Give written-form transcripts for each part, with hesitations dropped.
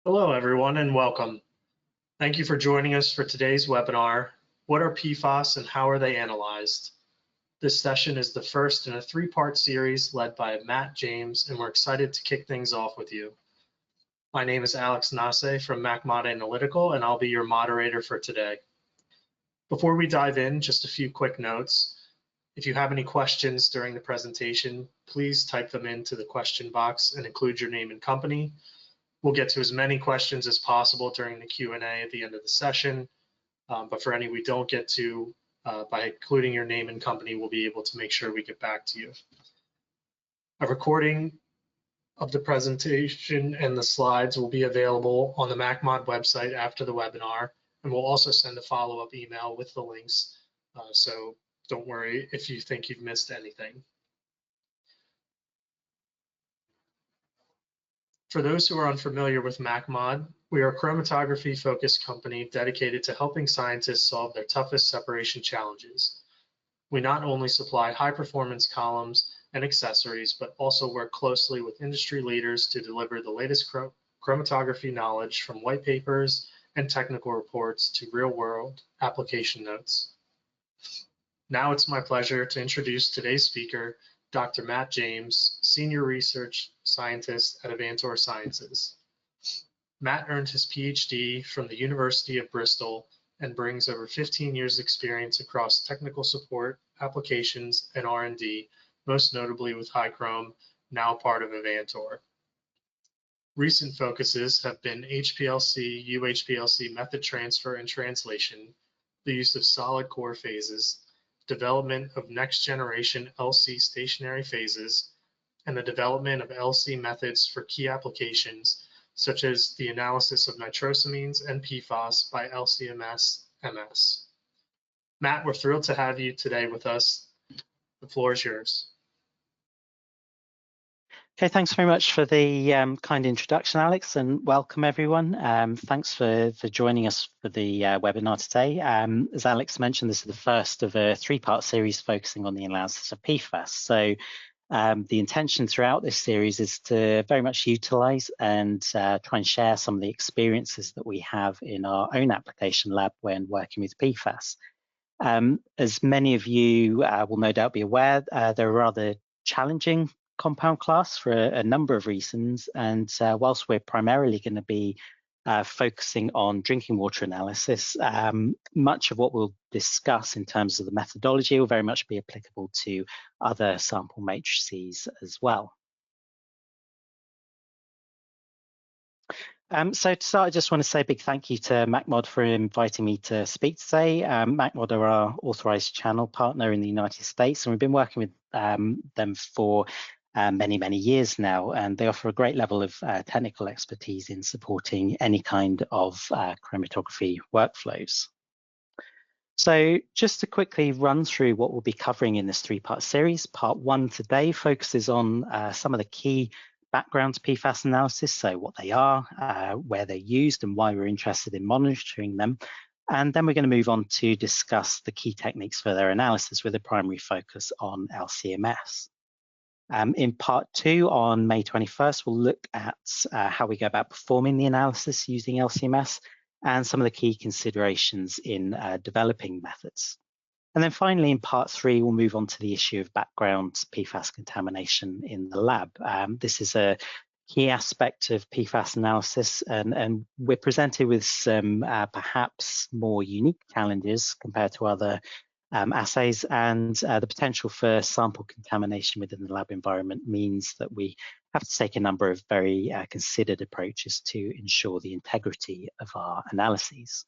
Hello, everyone, and welcome. Thank you for joining us for today's webinar, What are PFAS and how are they analyzed? This session is the first in a three-part series led by Matt James, and we're excited to kick things off with you. My name is Alex Nase from MacMod Analytical, and I'll be your moderator for today. Before we dive in, just a few quick notes. If you have any questions during the presentation, please type them into the question box and include your name and company. We'll get to as many questions as possible during the Q&A at the end of the session, but for any we don't get to, by including your name and company, we'll be able to make sure we get back to you. A recording of the presentation and the slides will be available on the MacMod website after the webinar, and we'll also send a follow-up email with the links, so don't worry if you think you've missed anything. For those who are unfamiliar with MacMod, we are a chromatography-focused company dedicated to helping scientists solve their toughest separation challenges. We not only supply high-performance columns and accessories, but also work closely with industry leaders to deliver the latest chromatography knowledge from white papers and technical reports to real-world application notes. Now it's my pleasure to introduce today's speaker, Dr. Matt James, Senior Research Scientist at Avantor Sciences. Matt earned his PhD from the University of Bristol and brings over 15 years experience across technical support, applications, and R&D, most notably with Hichrom, now part of Avantor. Recent focuses have been HPLC, UHPLC method transfer and translation, the use of solid core phases, development of next generation LC stationary phases, and the development of LC methods for key applications, such as the analysis of nitrosamines and PFAS by LC-MS. Matt, we're thrilled to have you today with us. The floor is yours. Okay, thanks very much for the kind introduction, Alex, and welcome everyone. Thanks for joining us for the webinar today. As Alex mentioned, this is the first of a three-part series focusing on the analysis of PFAS. So the intention throughout this series is to very much utilize and try and share some of the experiences that we have in our own application lab when working with PFAS. As many of you will no doubt be aware, they're a rather challenging compound class for a number of reasons, and whilst we're primarily going to be focusing on drinking water analysis, much of what we'll discuss in terms of the methodology will very much be applicable to other sample matrices as well. So to start, I just want to say a big thank you to MacMod for inviting me to speak today. MacMod are our authorized channel partner in the United States, and we've been working with them for many years now, and they offer a great level of technical expertise in supporting any kind of chromatography workflows. So just to quickly run through what we'll be covering in this three-part series, part one today focuses on some of the key background to PFAS analysis, so what they are, where they're used, and why we're interested in monitoring them. And then we're going to move on to discuss the key techniques for their analysis with a primary focus on LC-MS. In part two, on May 21st, we'll look at how we go about performing the analysis using LC-MS and some of the key considerations in developing methods. And then finally, in part three, we'll move on to the issue of background PFAS contamination in the lab. This is a key aspect of PFAS analysis, and we're presented with some perhaps more unique challenges compared to other assays, and the potential for sample contamination within the lab environment means that we have to take a number of very considered approaches to ensure the integrity of our analyses.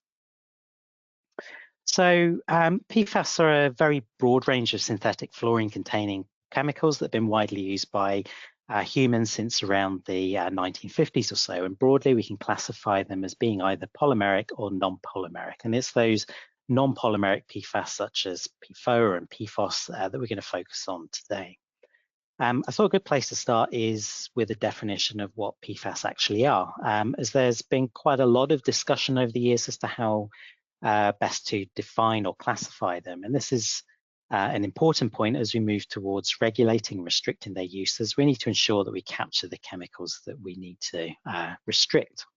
So PFAS are a very broad range of synthetic fluorine-containing chemicals that have been widely used by humans since around the 1950s or so, and broadly we can classify them as being either polymeric or non-polymeric, and it's those non-polymeric PFAS such as PFOA and PFOS that we're going to focus on today. I thought a good place to start is with a definition of what PFAS actually are, as there's been quite a lot of discussion over the years as to how best to define or classify them, and this is an important point as we move towards regulating and restricting their use, as we need to ensure that we capture the chemicals that we need to restrict.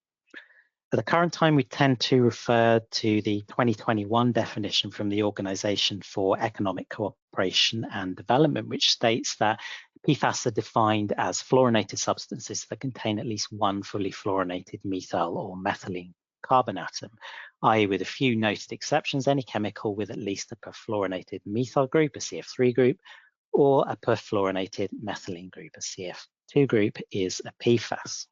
At the current time, we tend to refer to the 2021 definition from the Organization for Economic Cooperation and Development, which states that PFAS are defined as fluorinated substances that contain at least one fully fluorinated methyl or methylene carbon atom, i.e. with a few noted exceptions, any chemical with at least a perfluorinated methyl group, a CF3 group, or a perfluorinated methylene group, a CF2 group, is a PFAS.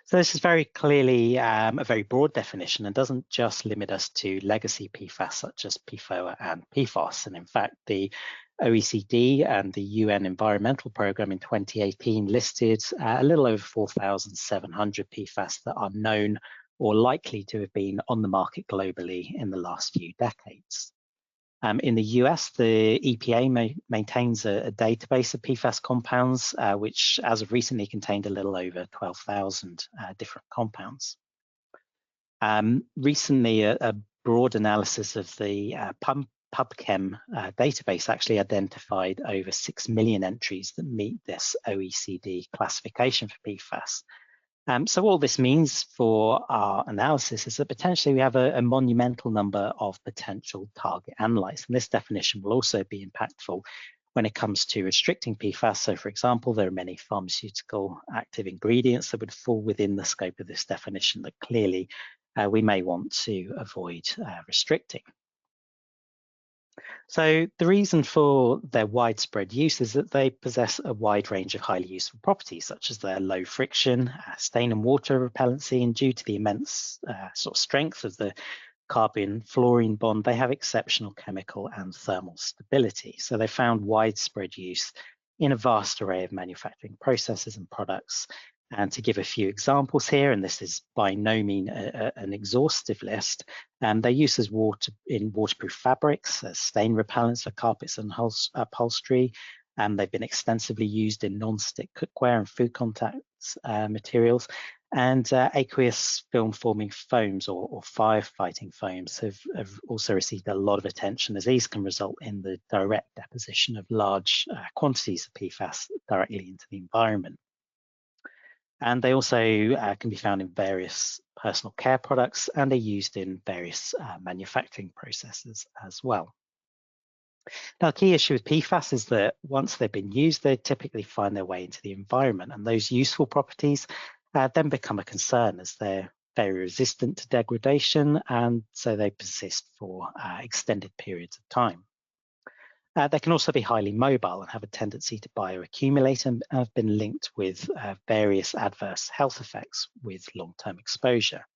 So this is very clearly a very broad definition and doesn't just limit us to legacy PFAS such as PFOA and PFOS. And in fact, the OECD and the UN Environmental Programme in 2018 listed a little over 4,700 PFAS that are known or likely to have been on the market globally in the last few decades. In the US, the EPA maintains a database of PFAS compounds, which as of recently contained a little over 12,000 different compounds. Recently, a broad analysis of the PubChem database actually identified over 6 million entries that meet this OECD classification for PFAS. So all this means for our analysis is that potentially we have a monumental number of potential target analytes. And this definition will also be impactful when it comes to restricting PFAS. So for example, there are many pharmaceutical active ingredients that would fall within the scope of this definition that clearly we may want to avoid restricting. So the reason for their widespread use is that they possess a wide range of highly useful properties, such as their low friction, stain and water repellency, and due to the immense sort of strength of the carbon-fluorine bond, they have exceptional chemical and thermal stability. So they found widespread use in a vast array of manufacturing processes and products. And to give a few examples here, and this is by no means an exhaustive list, their use as in waterproof fabrics, as stain repellents for carpets and upholstery. They've been extensively used in non-stick cookware and food contact materials. And aqueous film-forming foams or firefighting foams have also received a lot of attention, as these can result in the direct deposition of large quantities of PFAS directly into the environment. And they also can be found in various personal care products, and are used in various manufacturing processes as well. Now, the key issue with PFAS is that once they've been used, they typically find their way into the environment, and those useful properties then become a concern as they're very resistant to degradation, and so they persist for extended periods of time. They can also be highly mobile and have a tendency to bioaccumulate and have been linked with various adverse health effects with long-term exposure.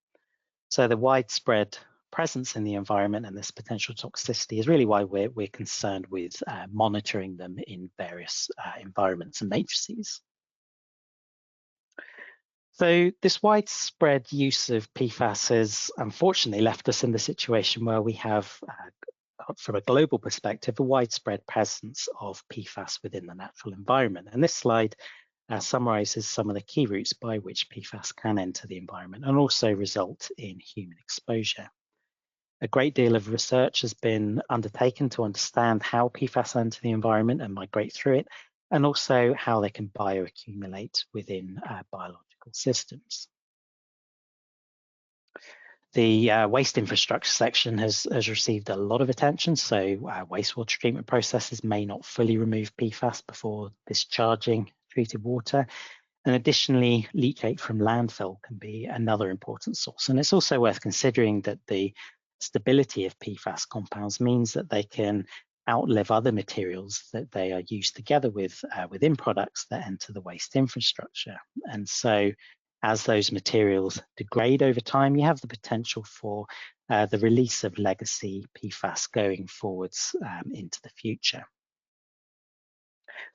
So the widespread presence in the environment and this potential toxicity is really why we're concerned with monitoring them in various environments and matrices. So this widespread use of PFAS has unfortunately left us in the situation where we have from a global perspective, a widespread presence of PFAS within the natural environment. And this slide summarizes some of the key routes by which PFAS can enter the environment and also result in human exposure. A great deal of research has been undertaken to understand how PFAS enter the environment and migrate through it, and also how they can bioaccumulate within biological systems. The waste infrastructure section has received a lot of attention, so wastewater treatment processes may not fully remove PFAS before discharging treated water. And additionally, leachate from landfill can be another important source. And it's also worth considering that the stability of PFAS compounds means that they can outlive other materials that they are used together with within products that enter the waste infrastructure. And so as those materials degrade over time, you have the potential for the release of legacy PFAS going forwards into the future.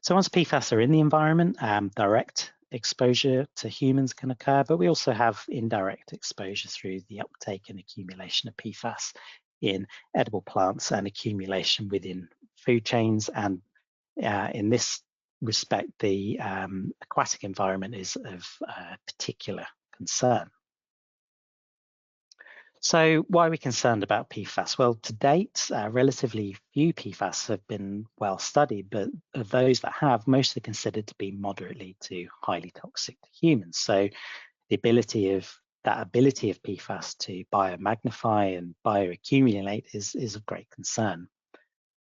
So once PFAS are in the environment, direct exposure to humans can occur, but we also have indirect exposure through the uptake and accumulation of PFAS in edible plants and accumulation within food chains. And in this respect, the aquatic environment is of particular concern. So why are we concerned about PFAS? Well, to date, relatively few PFAS have been well studied, but of those that have, most are considered to be moderately to highly toxic to humans. So the ability of that ability of PFAS to biomagnify and bioaccumulate is of great concern.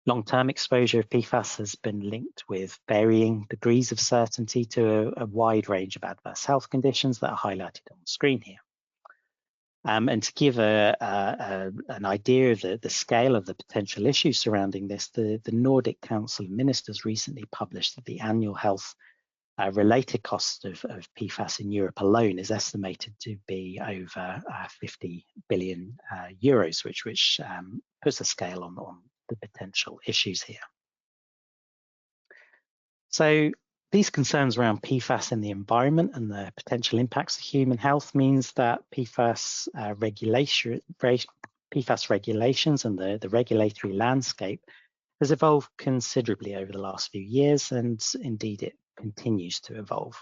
Long-term exposure of PFAS has been linked with varying degrees of certainty to a wide range of adverse health conditions that are highlighted on the screen here. And to give an idea of the scale of the potential issues surrounding this, the Nordic Council of Ministers recently published that the annual health related cost of PFAS in Europe alone is estimated to be over 50 billion euros, which puts a scale on the potential issues here. So these concerns around PFAS in the environment and the potential impacts of human health means that PFAS regulations and the regulatory landscape has evolved considerably over the last few years, and indeed it continues to evolve.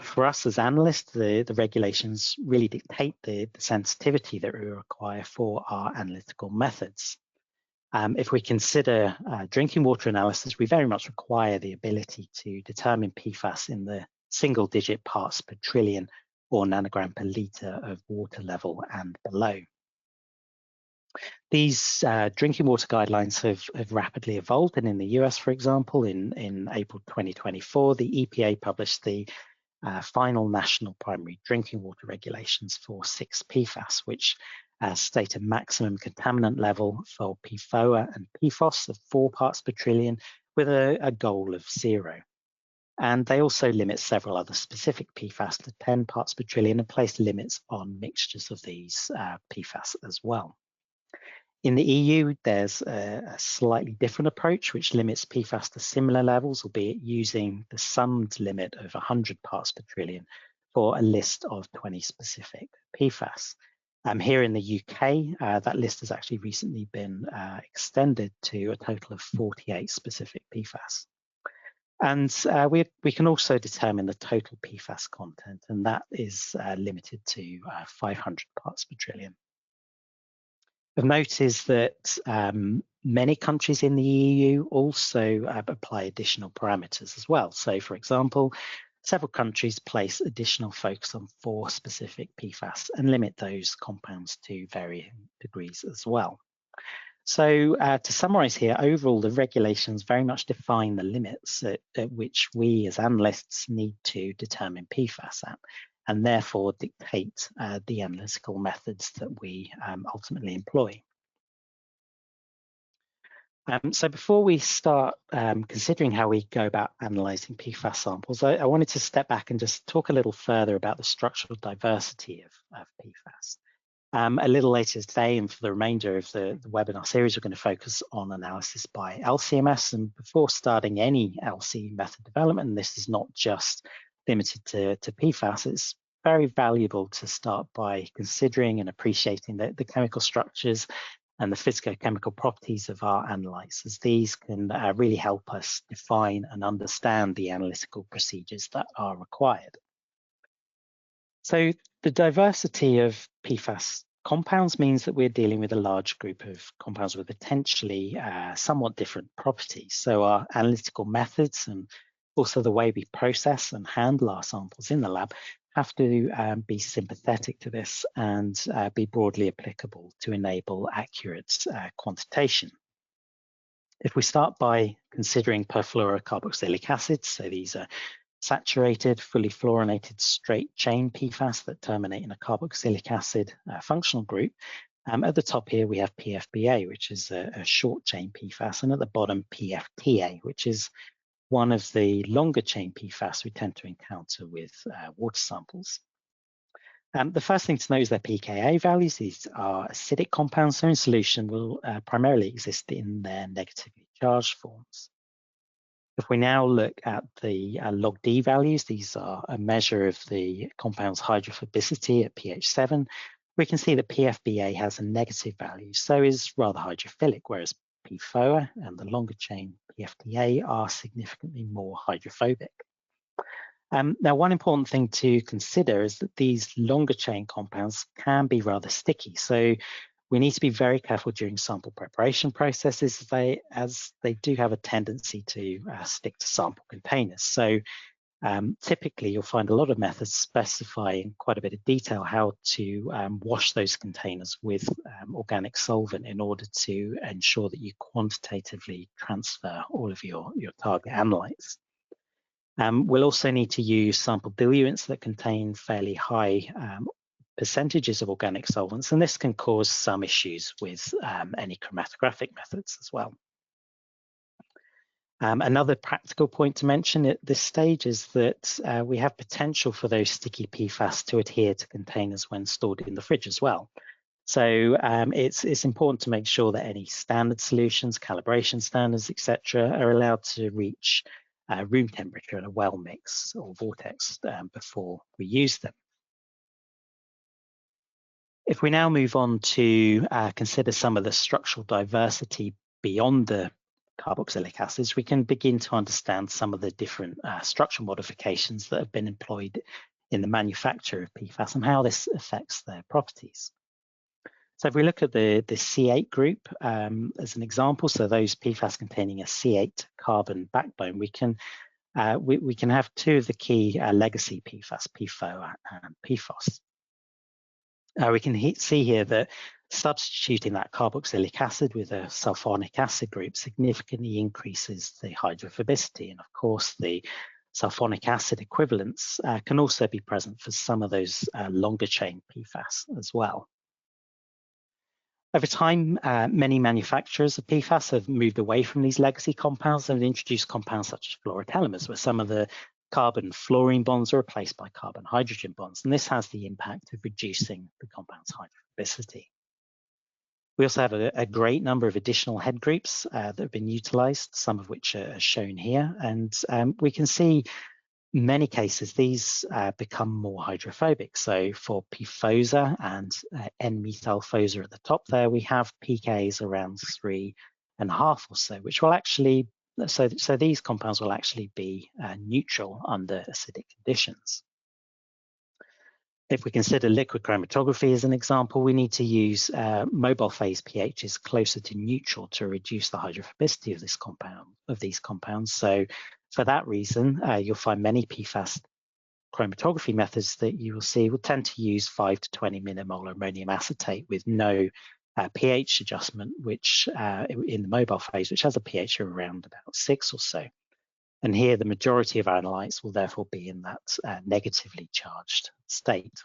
For us as analysts, the regulations really dictate the sensitivity that we require for our analytical methods. If we consider drinking water analysis, we very much require the ability to determine PFAS in the single-digit parts per trillion or nanogram per litre of water level and below. These drinking water guidelines have rapidly evolved, and in the US, for example, in April 2024, the EPA published the final national primary drinking water regulations for 6 PFAS, which state a maximum contaminant level for PFOA and PFOS of 4 parts per trillion with a goal of 0. And they also limit several other specific PFAS to 10 parts per trillion and place limits on mixtures of these PFAS as well. In the EU, there's a slightly different approach, which limits PFAS to similar levels, albeit using the summed limit of 100 parts per trillion for a list of 20 specific PFAS. Here in the UK, that list has actually recently been extended to a total of 48 specific PFAS. And we can also determine the total PFAS content, and that is limited to 500 parts per trillion. Of note is that many countries in the EU also apply additional parameters as well. So, for example, several countries place additional focus on 4 specific PFAS and limit those compounds to varying degrees as well. So to summarize here, overall, the regulations very much define the limits at which we as analysts need to determine PFAS at, and therefore dictate the analytical methods that we ultimately employ. So before we start considering how we go about analysing PFAS samples, I wanted to step back and just talk a little further about the structural diversity of PFAS. A little later today, and for the remainder of the webinar series, we're going to focus on analysis by LCMS. And before starting any LC method development, and this is not just limited to PFAS, it's very valuable to start by considering and appreciating the chemical structures and the physicochemical properties of our analytes, as these can really help us define and understand the analytical procedures that are required. So the diversity of PFAS compounds means that we're dealing with a large group of compounds with potentially somewhat different properties. So our analytical methods and also the way we process and handle our samples in the lab have to be sympathetic to this and be broadly applicable to enable accurate quantitation. If we start by considering perfluorocarboxylic acids, so these are saturated, fully fluorinated straight chain PFAS that terminate in a carboxylic acid functional group. At the top here, we have PFBA, which is a short chain PFAS, and at the bottom, PFTA, which is one of the longer chain PFAS we tend to encounter with water samples. The first thing to know is their pKa values. These are acidic compounds, so in solution will primarily exist in their negatively charged forms. If we now look at the log D values, these are a measure of the compound's hydrophobicity at pH 7. We can see that PFBA has a negative value, so is rather hydrophilic, whereas PFOA and the longer chain PFTA are significantly more hydrophobic. Now, one important thing to consider is that these longer chain compounds can be rather sticky, so we need to be very careful during sample preparation processes as they do have a tendency to stick to sample containers. So Typically, you'll find a lot of methods specifying quite a bit of detail how to wash those containers with organic solvent in order to ensure that you quantitatively transfer all of your target analytes. We'll also need to use sample diluents that contain fairly high percentages of organic solvents, and this can cause some issues with any chromatographic methods as well. Another practical point to mention at this stage is that we have potential for those sticky PFAS to adhere to containers when stored in the fridge as well. So it's important to make sure that any standard solutions, calibration standards, etc., are allowed to reach room temperature in a well mix or vortex before we use them. If we now move on to consider some of the structural diversity beyond the carboxylic acids, we can begin to understand some of the different structural modifications that have been employed in the manufacture of PFAS and how this affects their properties. So if we look at the C8 group as an example, so those PFAS containing a C8 carbon backbone, we can have two of the key legacy PFAS, PFOA and PFOS. We can see here that substituting that carboxylic acid with a sulfonic acid group significantly increases the hydrophobicity. And of course, the sulfonic acid equivalents can also be present for some of those longer chain PFAS as well. Over time, many manufacturers of PFAS have moved away from these legacy compounds and introduced compounds such as fluorotelemers, where some of the carbon-fluorine bonds are replaced by carbon-hydrogen bonds, and this has the impact of reducing the compound's hydrophobicity. We also have a great number of additional head groups that have been utilized, some of which are shown here, and we can see in many cases these become more hydrophobic. So for PFOSA and N-methylphosa at the top there, we have pKs around 3.5 or so, which will actually so these compounds will actually be neutral under acidic conditions. If we consider liquid chromatography as an example, we need to use mobile phase pHs closer to neutral to reduce the hydrophobicity of these compounds. So for that reason, you'll find many PFAS chromatography methods that you will see will tend to use 5 to 20 millimolar ammonium acetate with no pH adjustment, which in the mobile phase, which has a pH of around about 6 or so. And here the majority of our analytes will therefore be in that negatively charged state.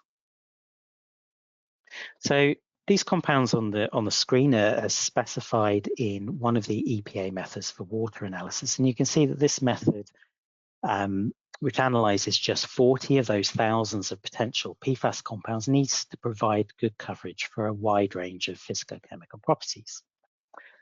So these compounds on the screen are specified in one of the EPA methods for water analysis. And you can see that this method, which analyzes just 40 of those thousands of potential PFAS compounds, needs to provide good coverage for a wide range of physicochemical properties.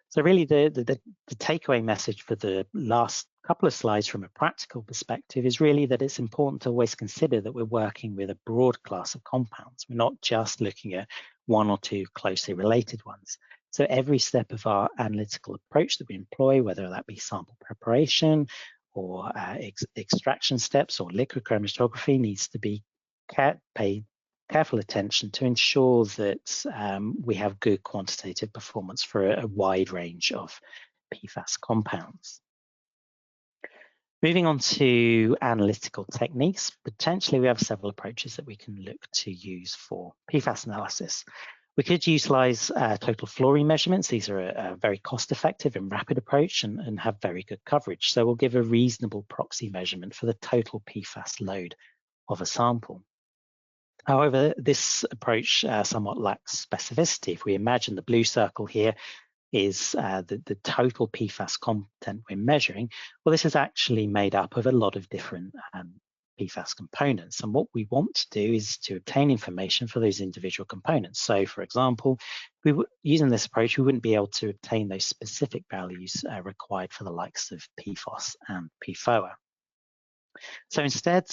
So really the takeaway message for the last couple of slides from a practical perspective is really that it's important to always consider that we're working with a broad class of compounds. We're not just looking at one or two closely related ones. So every step of our analytical approach that we employ, whether that be sample preparation or extraction steps or liquid chromatography, needs to be paid careful attention to ensure that we have good quantitative performance for a wide range of PFAS compounds. Moving on to analytical techniques, potentially we have several approaches that we can look to use for PFAS analysis. We could utilize total fluorine measurements. These are a very cost-effective and rapid approach and have very good coverage. So we'll give a reasonable proxy measurement for the total PFAS load of a sample. However, this approach somewhat lacks specificity. If we imagine the blue circle here is the total PFAS content we're measuring, well, this is actually made up of a lot of different PFAS components. And what we want to do is to obtain information for those individual components. So, for example, using this approach, we wouldn't be able to obtain those specific values required for the likes of PFOS and PFOA. So instead,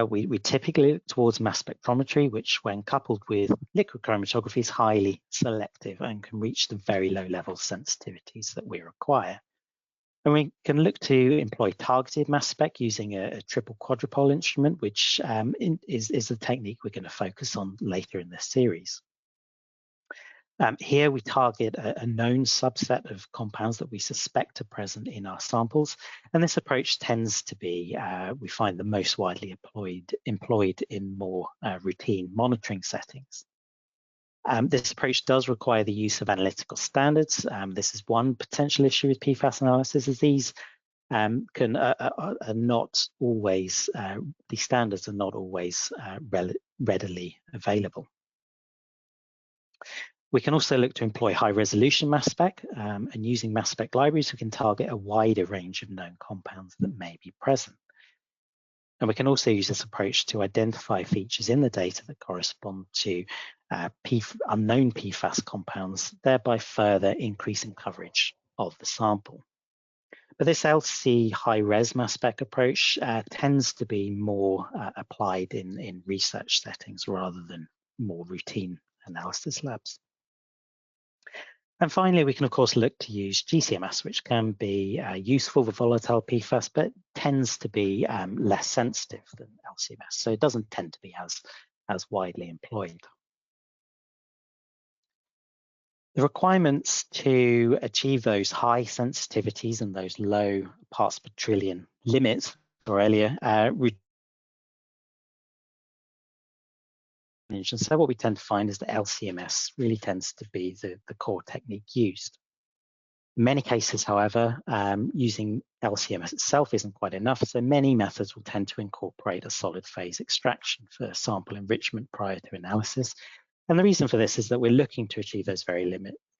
we typically look towards mass spectrometry, which when coupled with liquid chromatography is highly selective and can reach the very low level sensitivities that we require. And we can look to employ targeted mass spec using a triple quadrupole instrument, which is the technique we're going to focus on later in this series. Here we target a known subset of compounds that we suspect are present in our samples, and this approach tends to be, we find, the most widely employed in more routine monitoring settings. This approach does require the use of analytical standards. This is one potential issue with PFAS analysis, as these are not always, these standards are not always readily available. We can also look to employ high-resolution mass spec, and using mass spec libraries, we can target a wider range of known compounds that may be present. And we can also use this approach to identify features in the data that correspond to unknown PFAS compounds, thereby further increasing coverage of the sample. But this LC high-res mass spec approach tends to be more applied in research settings rather than more routine analysis labs. And finally, we can, of course, look to use GCMS, which can be useful for volatile PFAS, but tends to be less sensitive than LCMS. So it doesn't tend to be as widely employed. The requirements to achieve those high sensitivities and those low parts per trillion limits, or earlier, and so what we tend to find is that LCMS really tends to be the core technique used. In many cases, however, using LCMS itself isn't quite enough, so many methods will tend to incorporate a solid phase extraction for sample enrichment prior to analysis. And the reason for this is that we're looking to achieve those very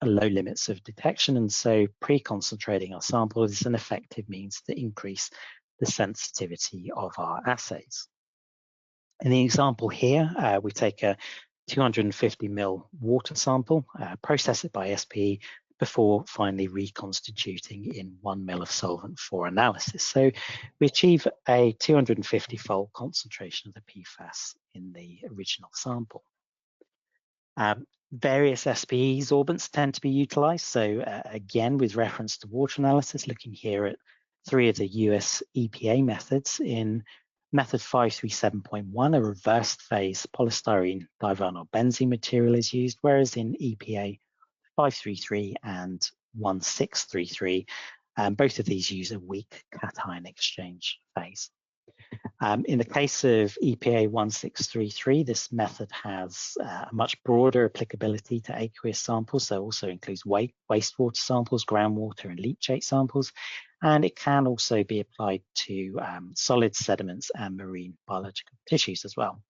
low limits of detection, and so pre-concentrating our sample is an effective means to increase the sensitivity of our assays. In the example here, we take a 250 ml water sample, process it by SPE before finally reconstituting in 1 ml of solvent for analysis. So we achieve a 250-fold concentration of the PFAS in the original sample. Various SPE sorbents tend to be utilized. So again, with reference to water analysis, looking here at 3 of the US EPA methods. In method 537.1, a reversed phase polystyrene divinyl benzene material is used, whereas in EPA 533 and 1633, both of these use a weak cation exchange phase. In the case of EPA 1633, this method has a much broader applicability to aqueous samples, so also includes wastewater samples, groundwater and leachate samples, and it can also be applied to solid sediments and marine biological tissues as well.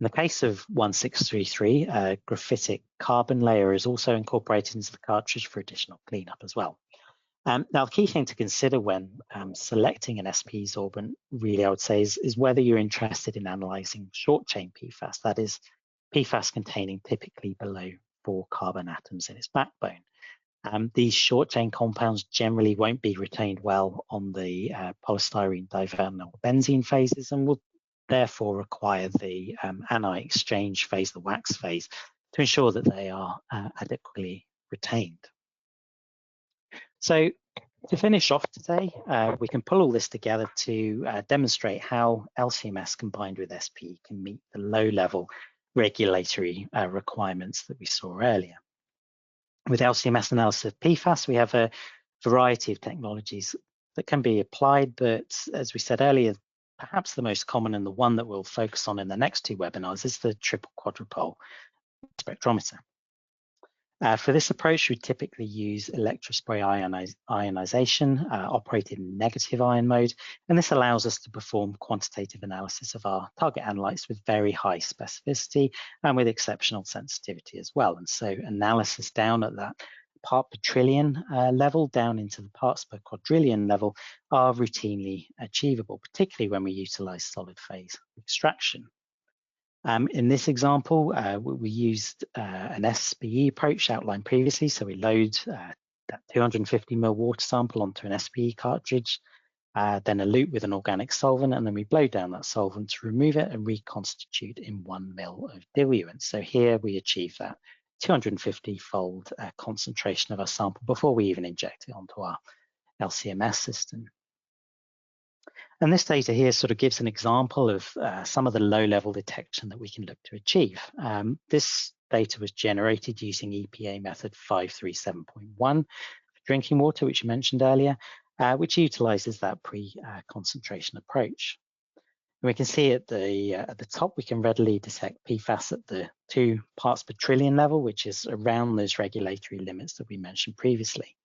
In the case of 1633, a graphitic carbon layer is also incorporated into the cartridge for additional cleanup as well. Now, the key thing to consider when selecting an SPE sorbent, really, I would say, is whether you're interested in analyzing short-chain PFAS, that is, PFAS containing typically below 4 carbon atoms in its backbone. These short-chain compounds generally won't be retained well on the polystyrene divinyl benzene phases and will therefore require the anion exchange phase, the wax phase, to ensure that they are adequately retained. So to finish off today, we can pull all this together to demonstrate how LCMS combined with SPE can meet the low-level regulatory requirements that we saw earlier. With LCMS analysis of PFAS, we have a variety of technologies that can be applied, but as we said earlier, perhaps the most common and the one that we'll focus on in the next 2 webinars is the triple quadrupole spectrometer. For this approach, we typically use electrospray ionization operated in negative ion mode, and this allows us to perform quantitative analysis of our target analytes with very high specificity and with exceptional sensitivity as well. And so analysis down at that part per trillion level, down into the parts per quadrillion level, are routinely achievable, particularly when we utilize solid phase extraction. In this example, we used an SPE approach outlined previously. So we load that 250 ml water sample onto an SPE cartridge, then elute with an organic solvent, and then we blow down that solvent to remove it and reconstitute in 1 ml of diluent. So here we achieve that 250-fold concentration of our sample before we even inject it onto our LCMS system. And this data here sort of gives an example of some of the low-level detection that we can look to achieve. This data was generated using EPA method 537.1 for drinking water, which you mentioned earlier, which utilizes that pre-concentration approach. And we can see at the top, we can readily detect PFAS at the 2 parts per trillion level, which is around those regulatory limits that we mentioned previously.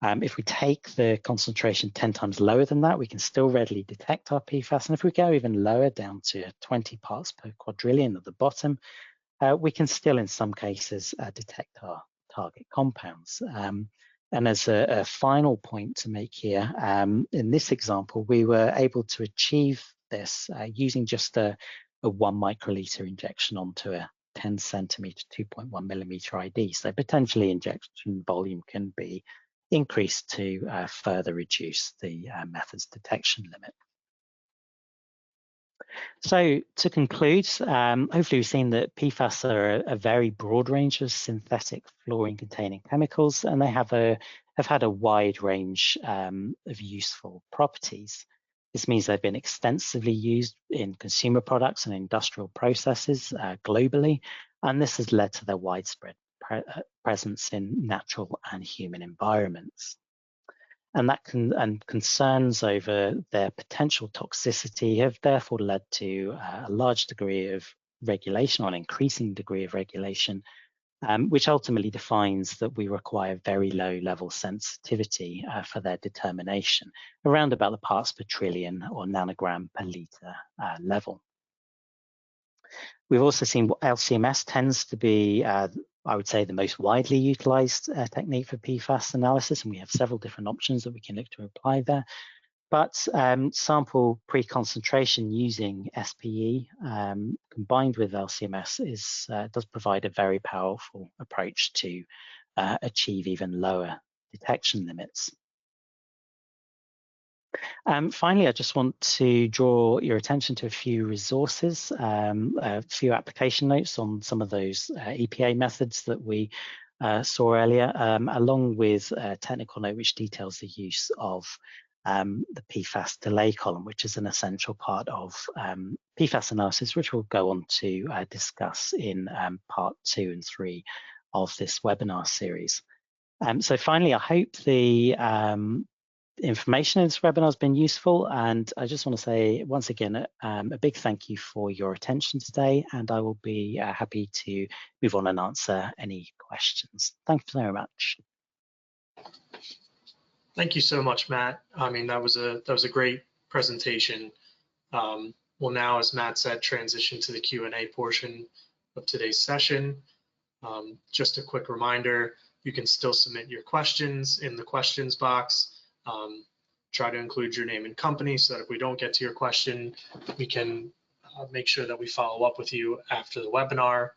If we take the concentration 10 times lower than that, we can still readily detect our PFAS. And if we go even lower, down to 20 parts per quadrillion at the bottom, we can still, in some cases, detect our target compounds. And as a final point to make here, in this example, we were able to achieve this using just a 1 microliter injection onto a 10 centimeter, 2.1 millimeter ID. So potentially injection volume can be increased to further reduce the method's detection limit. So to conclude, hopefully we've seen that PFAS are a very broad range of synthetic fluorine-containing chemicals, and they have had a wide range of useful properties. This means they've been extensively used in consumer products and industrial processes globally, and this has led to their widespread presence in natural and human environments. And concerns over their potential toxicity have therefore led to a large degree of regulation, or an increasing degree of regulation, which ultimately defines that we require very low level sensitivity for their determination, around about the parts per trillion or nanogram per liter level. We've also seen what LCMS tends to be, I would say, the most widely utilized technique for PFAS analysis, and we have several different options that we can look to apply there. But sample pre-concentration using SPE combined with LCMS does provide a very powerful approach to achieve even lower detection limits. Finally, I just want to draw your attention to a few resources, a few application notes on some of those EPA methods that we saw earlier, along with a technical note which details the use of the PFAS delay column, which is an essential part of PFAS analysis, which we'll go on to discuss in part 2 and 3 of this webinar series. So finally, I hope the information in this webinar has been useful, and I just want to say once again a big thank you for your attention today, and I will be happy to move on and answer any questions. Thank you very much. Thank you so much, Matt. I mean, that was a great presentation. We'll now, as Matt said, transition to the Q&A portion of today's session. Just a quick reminder, you can still submit your questions in the questions box. Try to include your name and company so that if we don't get to your question, we can make sure that we follow up with you after the webinar.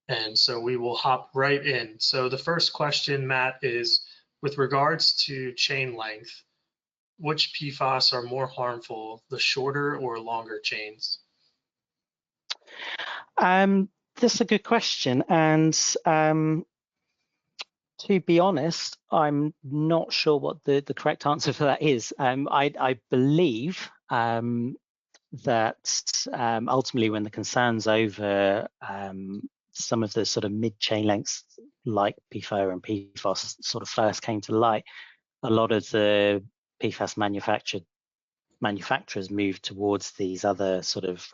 And so we will hop right in. So the first question, Matt, is with regards to chain length, which PFAS are more harmful, the shorter or longer chains? That's a good question, and to be honest, I'm not sure what the correct answer for that is. I believe that ultimately when the concerns over some of the sort of mid-chain lengths like PFOA and PFOS sort of first came to light, a lot of the PFAS manufacturers moved towards these other sort of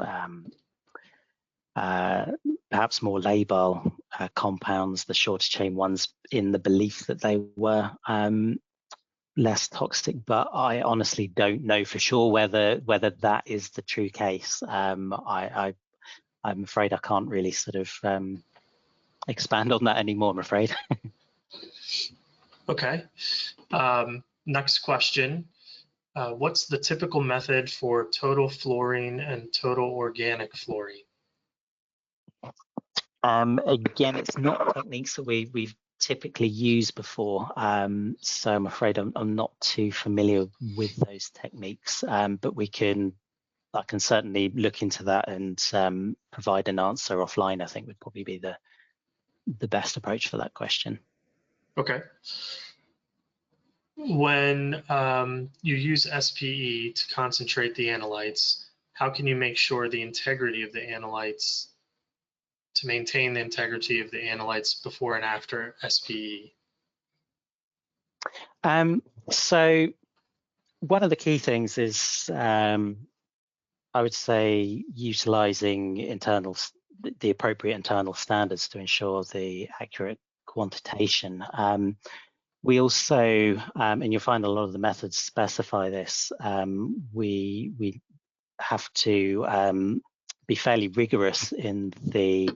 perhaps more labile compounds, the shorter chain ones, in the belief that they were less toxic, but I honestly don't know for sure whether that is the true case. I'm afraid I can't really sort of expand on that anymore, I'm afraid. Okay. Next question. What's the typical method for total fluorine and total organic fluorine? Again, it's not techniques that we've typically used before, so I'm afraid I'm not too familiar with those techniques, but I can certainly look into that and provide an answer offline. I think would probably be the best approach for that question. Okay. When you use SPE to concentrate the analytes, how can you make sure the integrity of the analytes, to maintain the integrity of the analytes before and after SPE? So one of the key things is, I would say, utilizing the appropriate internal standards to ensure the accurate quantitation. We also, and you'll find a lot of the methods specify this, we have to be fairly rigorous in the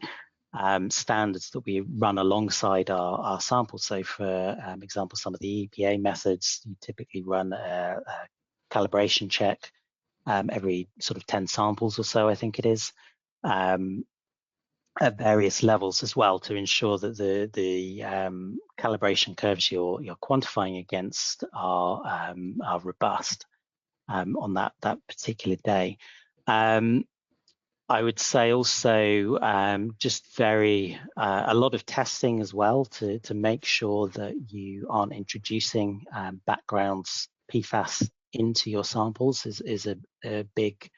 standards that we run alongside our samples. So for example, some of the EPA methods, you typically run a calibration check every sort of 10 samples or so, I think it is, at various levels as well, to ensure that the calibration curves you're quantifying against are robust on that particular day. I would say also just a lot of testing as well to make sure that you aren't introducing backgrounds PFAS into your samples is a big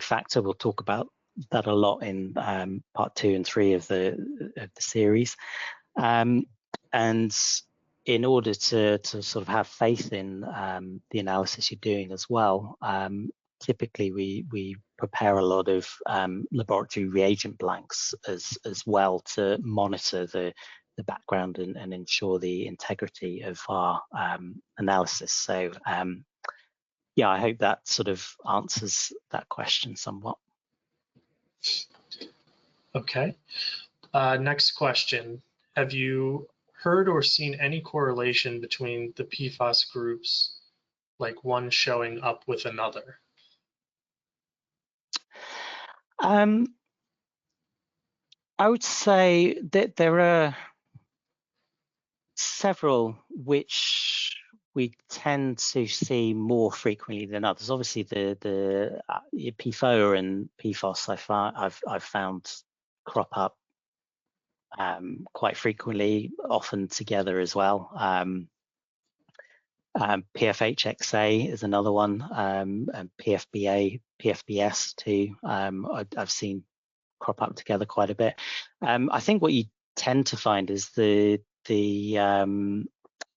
factor. We'll talk about that a lot in part 2 and 3 of the series. And in order to sort of have faith in the analysis you're doing as well, typically we prepare a lot of laboratory reagent blanks as well to monitor the background and ensure the integrity of our analysis. So yeah, I hope that sort of answers that question somewhat. Okay. Next question. Have you heard or seen any correlation between the PFAS groups, like one showing up with another? I would say that there are several which we tend to see more frequently than others. Obviously, the PFOA and PFOS I've found crop up quite frequently, often together as well. PFHXA is another one, and PFBS too. I've seen crop up together quite a bit. I think what you tend to find is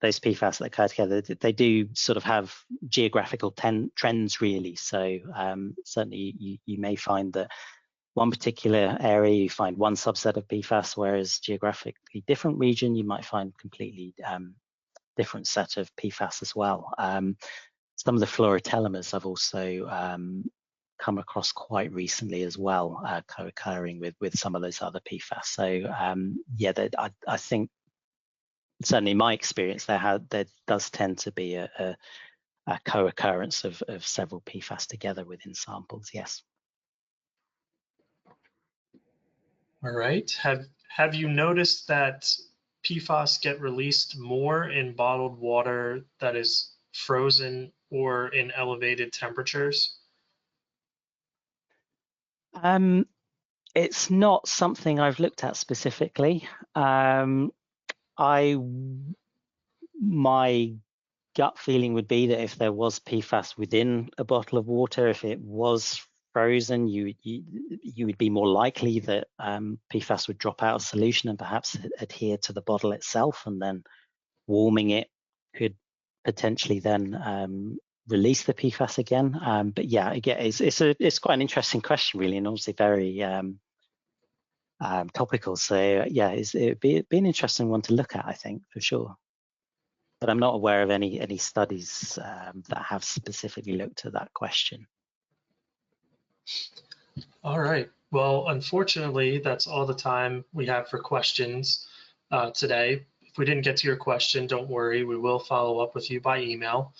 those PFAS that occur together, they do sort of have geographical trends really. So certainly you may find that one particular area you find one subset of PFAS, whereas geographically different region you might find completely different set of PFAS as well. Some of the fluorotelemers I've also come across quite recently as well, co-occurring with some of those other PFAS. So yeah, I think certainly in my experience there does tend to be a co-occurrence of several PFAS together within samples. Yes. All right. Have you noticed that PFAS get released more in bottled water that is frozen or in elevated temperatures? It's not something I've looked at specifically. My gut feeling would be that if there was PFAS within a bottle of water, if it was frozen, you would be more likely that PFAS would drop out of solution and perhaps adhere to the bottle itself, and then warming it could potentially then release the PFAS again. But yeah, again, it's quite an interesting question, really, and obviously very topical. So yeah, it'd be an interesting one to look at, I think, for sure. But I'm not aware of any studies that have specifically looked at that question. All right. Well, unfortunately, that's all the time we have for questions today. If we didn't get to your question, don't worry. We will follow up with you by email.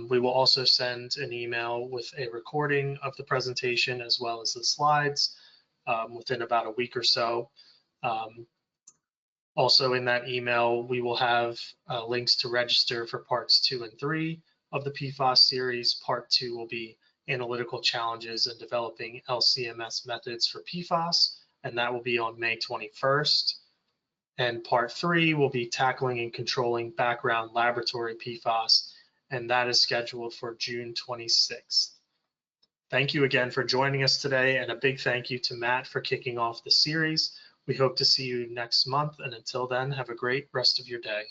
We will also send an email with a recording of the presentation as well as the slides within about a week or so. Also in that email, we will have links to register for parts 2 and 3 of the PFAS series. Part 2 will be analytical challenges in developing LCMS methods for PFAS, and that will be on May 21st. And part 3 will be tackling and controlling background laboratory PFAS, and that is scheduled for June 26th. Thank you again for joining us today, and a big thank you to Matt for kicking off the series. We hope to see you next month, and until then, have a great rest of your day.